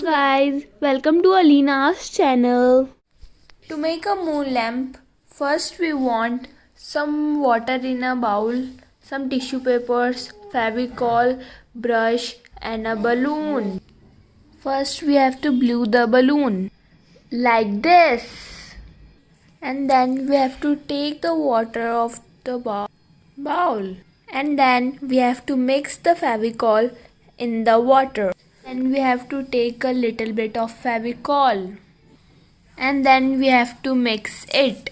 guys, welcome to Alina's channel. To make a moon lamp, first we want some water in a bowl, some tissue papers, Fevicol, brush and a balloon. First we have to blow the balloon like this, and then we have to take the water of the bowl, and then we have to mix the Fevicol in the water. Then we have to take a little bit of Fevicol, and then we have to mix it.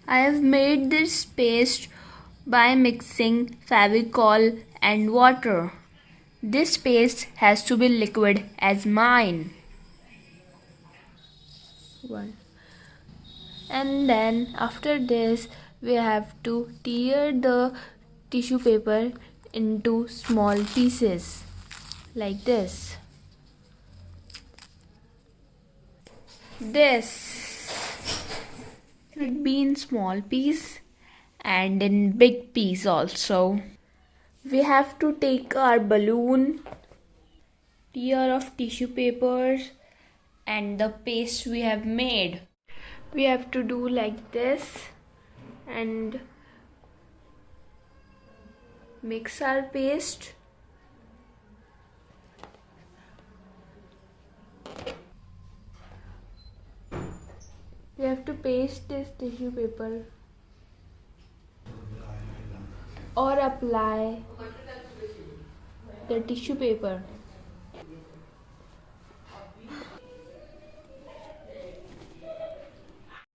I have made this paste by mixing Fevicol and water. This paste has to be liquid as mine. And then after this we have to tear the tissue paper into small pieces like this. This should be in small piece and in big piece also. We have to take our balloon, tear of tissue papers and the paste we have made. We have to do like this and mix our paste. We have to paste this tissue paper or apply the tissue paper.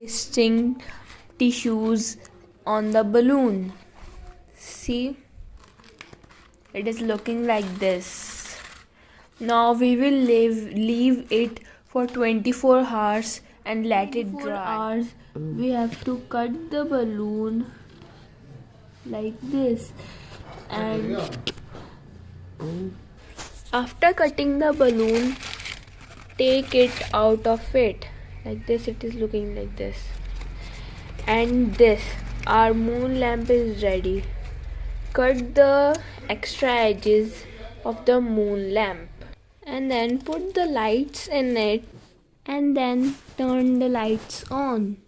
Pasting tissues on the balloon. See, it is looking like this. Now we will leave it for 24 hours and let it dry. We have to cut the balloon like this, and after cutting the balloon, take it out of it like this. It is looking like this, and this, our moon lamp is ready. Cut the extra edges of the moon lamp and then put the lights in it, and then turn the lights on.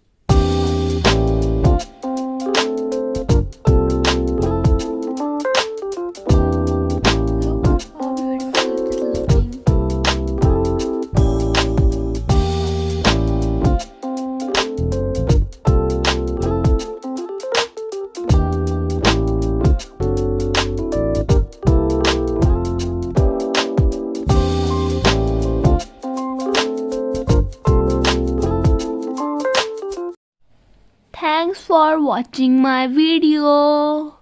Thanks for watching my video.